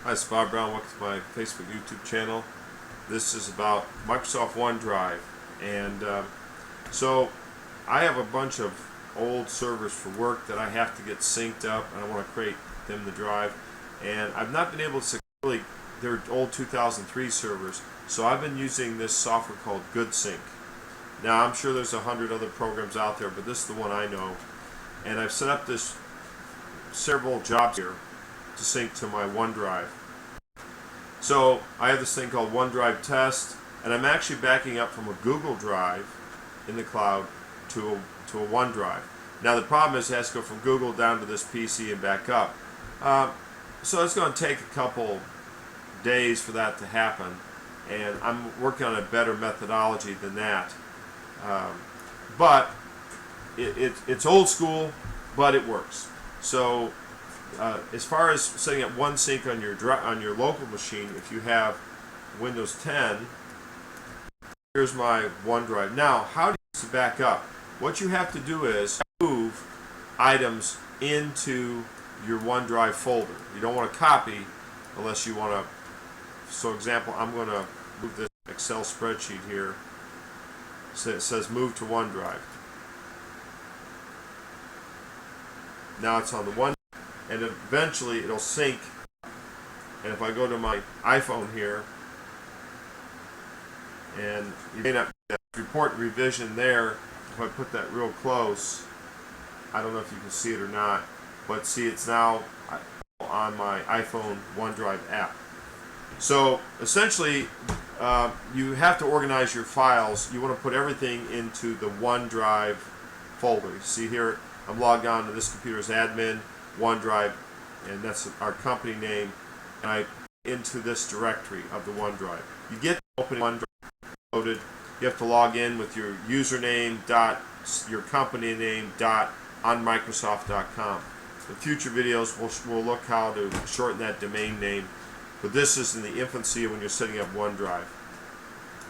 Hi, it's Bob Brown. Welcome to my Facebook, YouTube channel. This is about Microsoft OneDrive, and so I have a bunch of old servers for work that I have to get synced up, and I want to create them the drive. And I've not been able to successfully. They're old 2003 servers, so I've been using this software called GoodSync. Now I'm sure there's 100 other programs out there, but this is the one I know, and I've set up this several jobs here to sync to my OneDrive. So I have this thing called OneDrive Test, and I'm actually backing up from a Google Drive in the cloud to a OneDrive. Now the problem is it has to go from Google down to this PC and back up. So it's going to take a couple days for that to happen, and I'm working on a better methodology than that. But it's old school, but it works. So as far as setting up OneSync on your local machine, if you have Windows 10, here's my OneDrive. Now, how do you back up? What you have to do is move items into your OneDrive folder. You don't want to copy unless you want to. So, example, I'm going to move this Excel spreadsheet here. So it says move to OneDrive. Now it's on the OneDrive, and eventually it'll sync. And if I go to my iPhone here, and you may not get that report and revision there, if I put that real close, I don't know if you can see it or not, but see, it's now on my iPhone OneDrive app. So essentially, you have to organize your files. You want to put everything into the OneDrive folder. You see here, I'm logged on to this computer's admin, OneDrive, and that's our company name, and I into this directory of the OneDrive. You get to open OneDrive loaded. You have to log in with your username your company name on Microsoft.com. In future videos, we'll look how to shorten that domain name, but this is in the infancy when you're setting up OneDrive.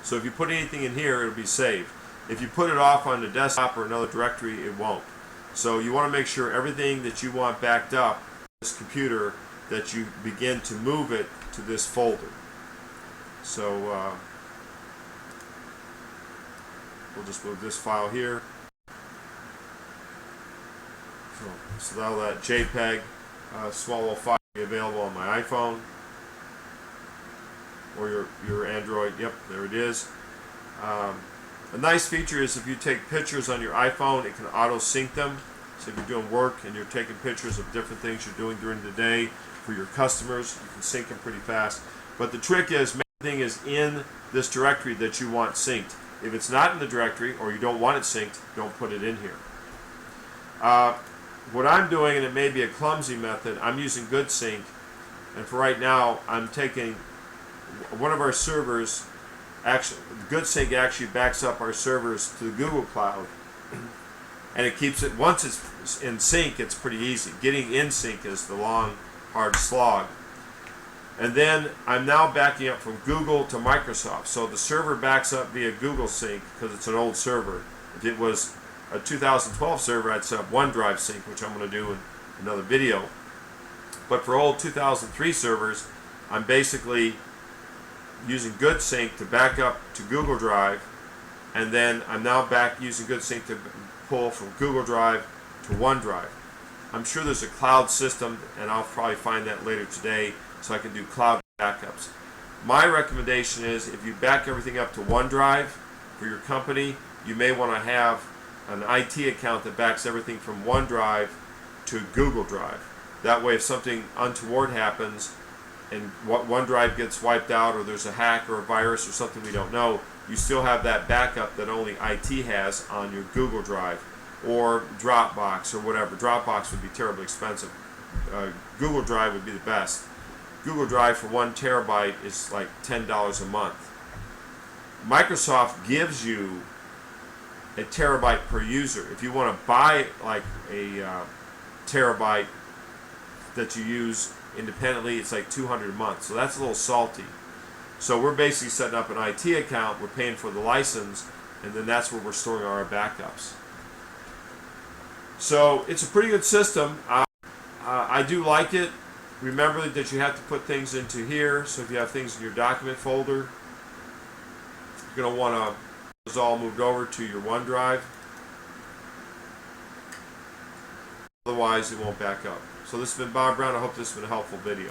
So if you put anything in here, it'll be saved. If you put it off on the desktop or another directory, it won't. So you want to make sure everything that you want backed up on this computer, that you begin to move it to this folder. So we'll just move this file here. So that'll that JPEG small little file will be available on my iPhone or your Android. Yep, there it is. A nice feature is if you take pictures on your iPhone, it can auto sync them. So if you're doing work and you're taking pictures of different things you're doing during the day for your customers, you can sync them pretty fast. But the trick is, everything is in this directory that you want synced. If it's not in the directory or you don't want it synced, don't put it in here. What I'm doing, and it may be a clumsy method, I'm using GoodSync, and for right now I'm taking one of our servers. Actually, GoodSync actually backs up our servers to the Google Cloud, and it keeps it, once it's in sync, it's pretty easy. Getting in sync is the long, hard slog. And then I'm now backing up from Google to Microsoft. So the server backs up via Google Sync because it's an old server. If it was a 2012 server, I'd set up OneDrive Sync, which I'm going to do in another video. But for old 2003 servers, I'm basically using GoodSync to back up to Google Drive, and then I'm now back using GoodSync to pull from Google Drive to OneDrive. I'm sure there's a cloud system, and I'll probably find that later today, so I can do cloud backups. My recommendation is, if you back everything up to OneDrive for your company, you may want to have an IT account that backs everything from OneDrive to Google Drive. That way, if something untoward happens and OneDrive gets wiped out, or there's a hack or a virus or something we don't know, you still have that backup that only IT has on your Google Drive or Dropbox or whatever. Dropbox would be terribly expensive. Google Drive would be the best. Google Drive for 1 terabyte is like $10 a month. Microsoft gives you a terabyte per user. If you want to buy like a terabyte that you use independently, it's like $200 a month. So that's a little salty. So we're basically setting up an IT account, we're paying for the license, and then that's where we're storing our backups. So it's a pretty good system. I do like it. Remember that you have to put things into here, so if you have things in your document folder, you're going to want to those all moved over to your OneDrive. Otherwise, it won't back up. So this has been Bob Brown. I hope this has been a helpful video.